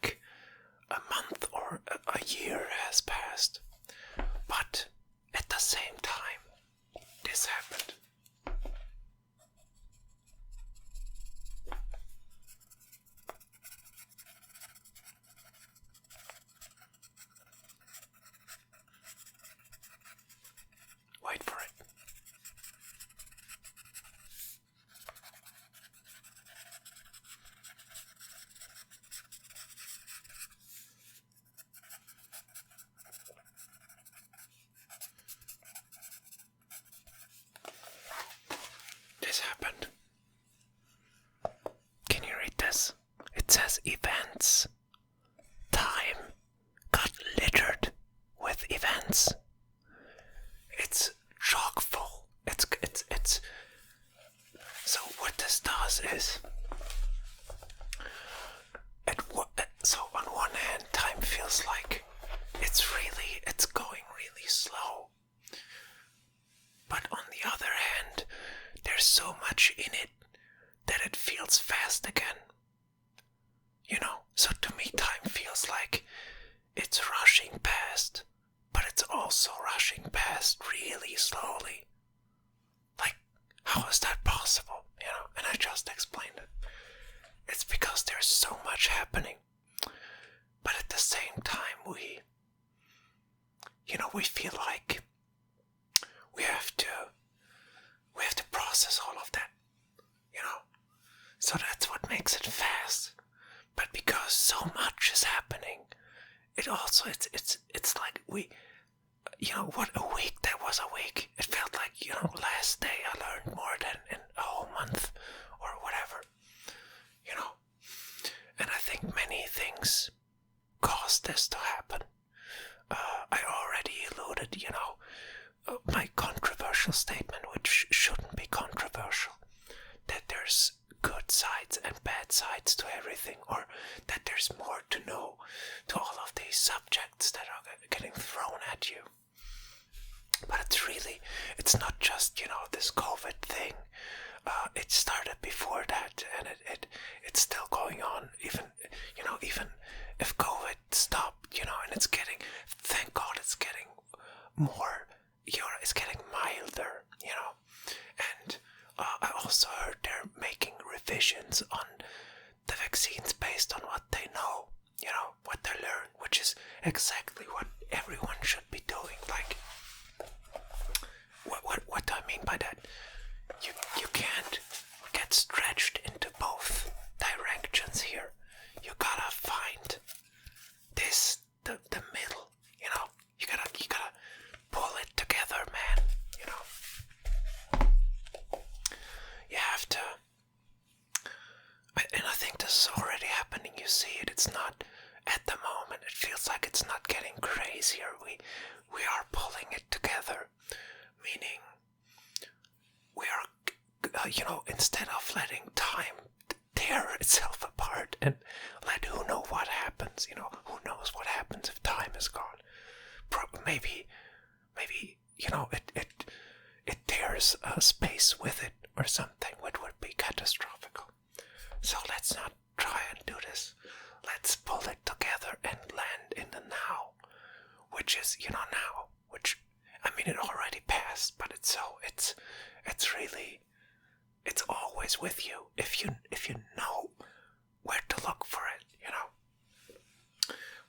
like a month or a year has passed. But at the same time, this happened. Wait for it. This happened. Can you read this? It says events. Time got littered with events. It's chock full. It's so what this does is so on one hand time feels like it's going really slow. But on the other hand, there's so much in it that it feels fast again. So to me time feels like it's rushing past, but it's also rushing past really slowly. Like, how is that possible? And I just explained it. It's because there's so much happening. But at the same time, we feel like we have to process all of that, So that's what makes it fast. But because so much is happening, it also it's like what a week that was a week. It felt like last day I learned more than in a whole month or whatever. And I think many things caused this to happen. I already alluded, my controversial statement, which shouldn't be controversial, that there's good sides and bad sides to everything, or that there's more to know to all of these subjects that are getting thrown at you. But it's not just, this COVID thing. It started before that, and it's still going on, even if COVID stopped, and it's getting, thank God it's getting more, it's getting milder, and I also heard they're making revisions on the vaccines based on what they know, what they learn, which is exactly what everyone should be doing. Like, what do I mean by that? You can't get stretched into both directions here. You gotta find the middle, You gotta pull it together, man, You have to, and I think this is already happening. You see it. It's not at the moment. It feels like it's not getting crazier. We are pulling it together, meaning we are, instead of letting time tear itself apart and let who know what happens, who knows what happens if time is gone. Maybe, it tears space with it or something, which would be catastrophic. So let's not try and do this. Let's pull it together and land in the now, which is, now, which, it already passed, but it's really, it's always with you if you know where to look for it,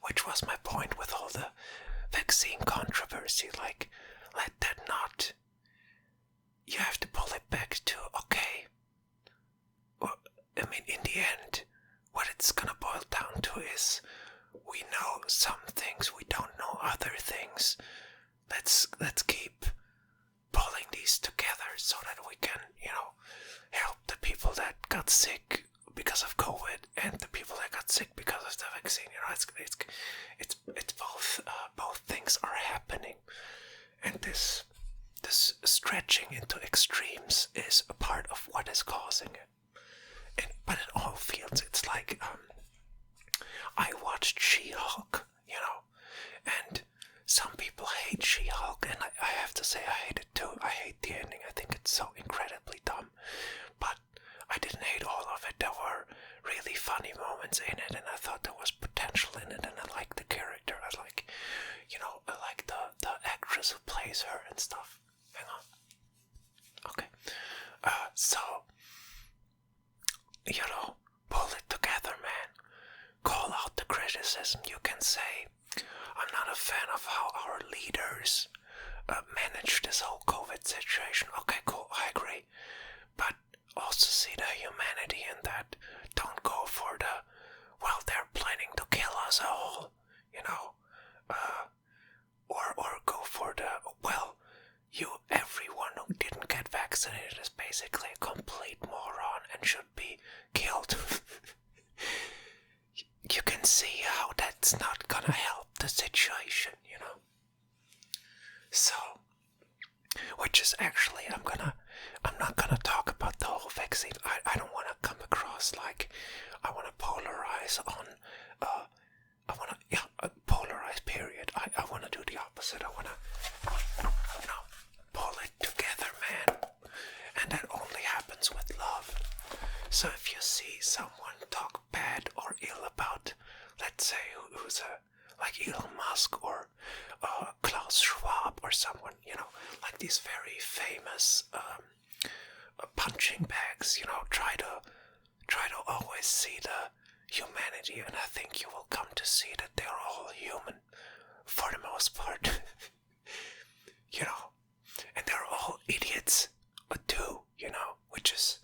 Which was my point with all the vaccine controversy. Like, let that not, you have to pull it back to, okay, well, in the end, what it's gonna boil down to is, we know some things, we don't know other things. Let's keep pulling these together so that we can, help the people that got sick because of COVID and the people that got sick because of the vaccine. It's both things are happening, and this stretching into extremes is a part of what is causing it. But in all fields, it's like I watched She-Hulk, and some people hate She-Hulk, and I have to say I hate it too. I hate the ending. I think it's so incredibly dumb. But I didn't hate all of it. There were really funny moments in it, and I thought there was potential criticism. You can say, I'm not a fan of how our leaders manage this whole COVID situation. Okay, cool, I agree. But also see the humanity in that. Don't go for the, well, they're planning to kill us all, you know. Or go for the, well, everyone who didn't get vaccinated is basically a complete moron and should be killed. You can see how that's not gonna help the situation, you know. So, which is actually, I'm not gonna talk about the whole vaccine. I don't want to come across like I want to polarize on, polarize, period. I want to do the opposite. I want to, pull it together, man. And that only happens with love. So if you see someone talk bad or ill about, let's say, who's like Elon Musk or Klaus Schwab or someone, like these very famous punching bags, try to always see the humanity, and I think you will come to see that they're all human for the most part. And they're all idiots too, which is,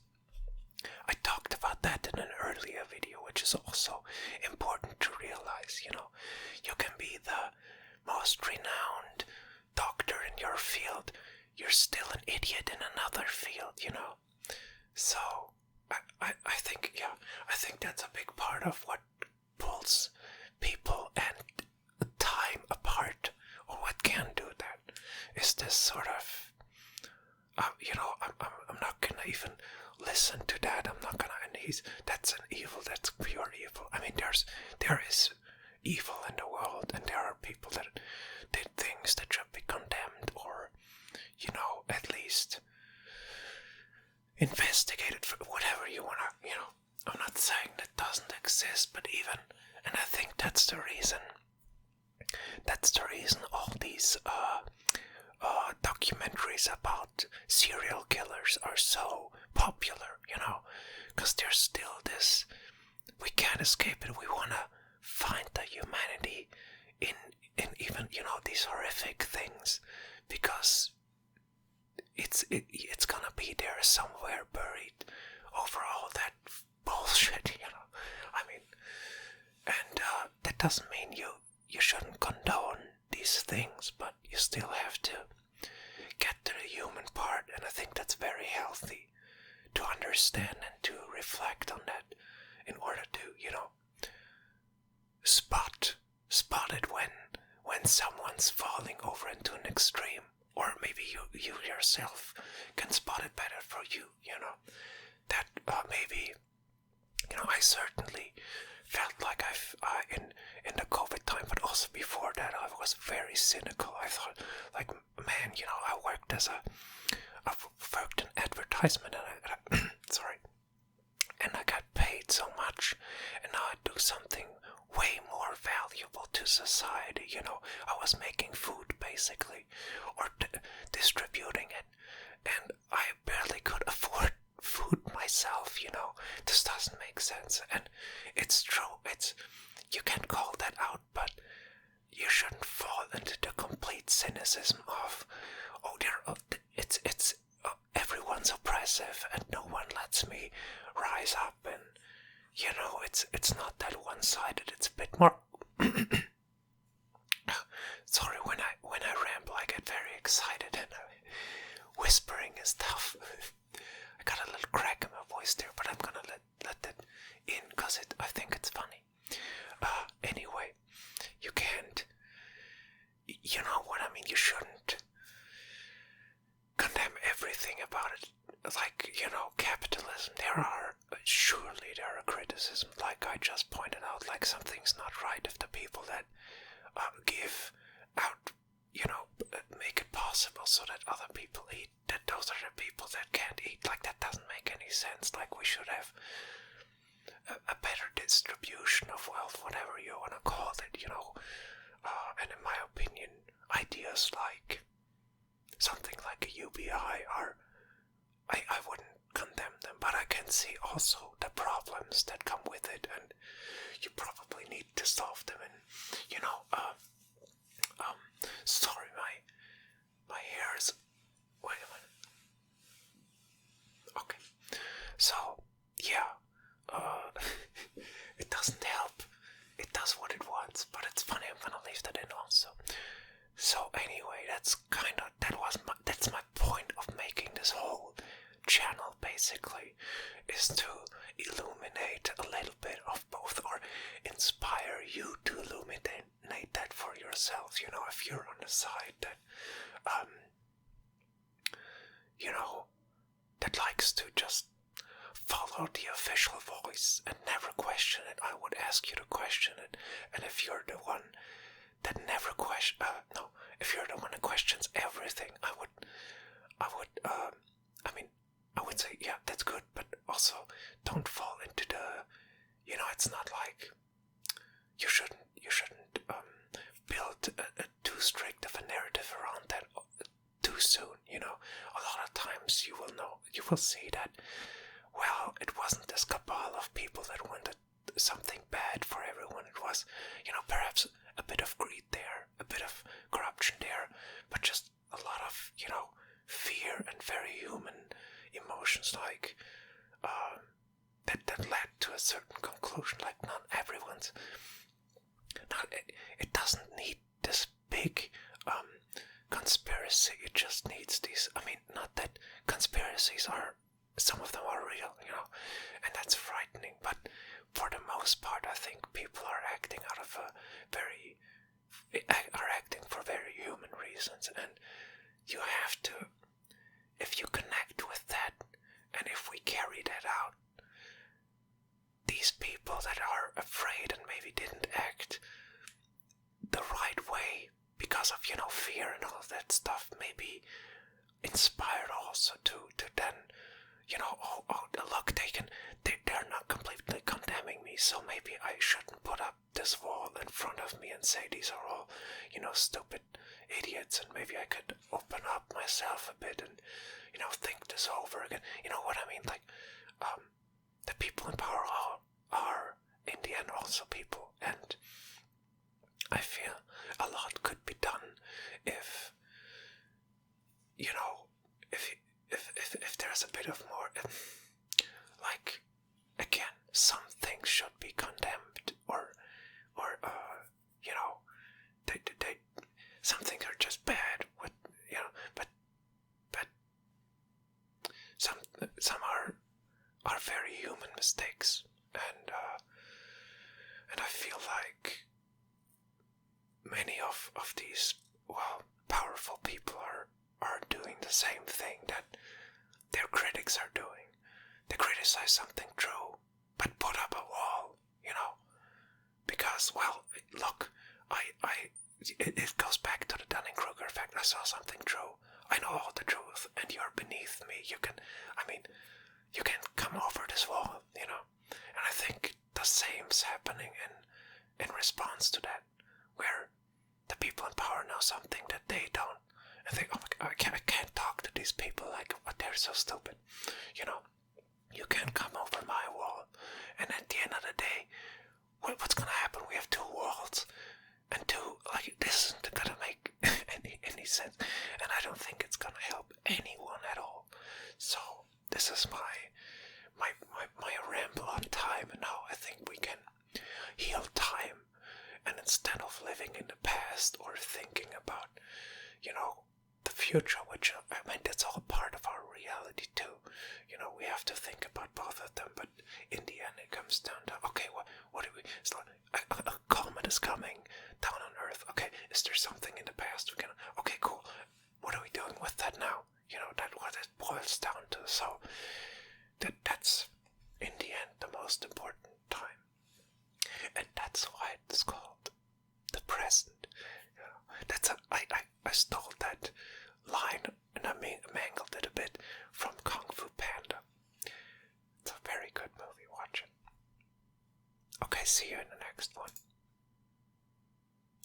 I talked about that in an earlier video, which is also important to realize, you can be the most renowned doctor in your field, you're still an idiot in another field, So, I think that's a big part of what pulls people and time apart, or what can do that, is this sort of, I'm not gonna even listen to that. I'm not gonna, and that's an evil, that's pure evil. I mean, there is evil in the world, and there are people that did things that should be condemned, or, at least investigated for whatever you wanna, I'm not saying that doesn't exist, but even, and I think that's the reason all these documentaries about serial killers are so popular, because there's still this, we can't escape it, we want to find the humanity in even, these horrific things, because it's gonna be there somewhere buried over all that bullshit, I mean, and that doesn't mean you shouldn't condone these things, but you still have to get to the human part, and I think that's very healthy to understand and to reflect on that in order to, spot it when someone's falling over into an extreme, or maybe you yourself can spot it better for you, that maybe, I certainly felt like in the COVID time, but also before that, I was very cynical. I thought, like, man, I worked in advertisement, and sorry, and I got paid so much, and now I do something way more valuable to society. I was making food basically, or distributing it, and I barely could afford food myself. This doesn't make sense, and it's true. You can call that out, but you shouldn't fall into the complete cynicism of, everyone's oppressive and no one lets me rise up, and it's not that one-sided. It's a bit more. Sorry, when I ramble, I get very excited, and whispering is tough. I got a little crack in my voice there, but I'm gonna let that in because I think it's funny. Anyway, you can't. You know what I mean? You shouldn't condemn everything about it. Like, capitalism. Surely there are criticisms, like I just pointed out, like something's not right if the people that give out, make it possible so that other people eat, that those are the people that can't eat. Like, that doesn't make any sense. Like, we should have a better distribution of wealth, whatever you want to call it, and in my opinion, ideas like something like a UBI are, I wouldn't condemn them, but I can see also the problems that come with it, and you probably need to solve them. And sorry, my hair's. Wait a minute. Okay, so yeah, it doesn't help. It does what it wants, but it's funny. I'm gonna leave that in also. So anyway, that's my point of making this whole channel, basically, is to illuminate a little bit of both, or inspire you to illuminate that for yourself. If you're on the side that that likes to just follow the official voice and never question it, I would ask you to question it. And if you're the one that never if you're the one that questions everything, I would say, yeah, that's good, but also don't fall into the, it's not like you shouldn't build a too strict of a narrative around that too soon. A lot of times you will see that, well, it wasn't this cabal of people that wanted something bad for everyone. It was, perhaps a bit of greed there, a bit of corruption there, but just a lot of, fear and very human emotions, like that led to a certain conclusion. Like, not everyone's. It doesn't need this big conspiracy. It just needs these. Not that conspiracies are. Some of them are real, and that's frightening. But for the most part, I think people are acting for very human reasons, and you have to, if you connect with that, and if we carry that out, these people that are afraid and maybe didn't act the right way because of fear and all of that stuff, may be inspired also to then look, they're not completely condemning me, so maybe I shouldn't put up this wall in front of me and say these are all stupid idiots, and maybe I could open up myself a bit and think this over again. You know what I mean? Like, the people in power are in the end also people, and I feel a lot could be done if if there's a bit of more, like, again, some things should be condemned, or they some things are just bad, but some are very human mistakes, and I feel like many of these, well, powerful people are doing the same thing that their critics are doing. They criticize something true, but put up a wall, because, well, look, it goes back to the Dunning-Kruger effect. I saw something true. I know all the truth, and you're beneath me. You can come over this wall, And I think the same's happening in response to that, where the people in power know something that they don't, and think, oh my God, I can't talk to these people, like, they're so stupid. You can't come over my wall. And at the end of the day, what's gonna happen? We have two walls, and this isn't gonna make any sense, and I don't think it's gonna help anyone at all. So this is my ramble on time, and how I think we can heal time, and instead of living in the past or thinking about the future, which that's all part of our reality too. We have to think about both of them, but in the end it comes down to, okay, what do we, it's like a comet is coming down on Earth. Okay, is there something in the past we can, okay, cool, what are we doing with that now? That's what it boils down to. So that's in the end the most important time, and that's why it's called the present. I stole that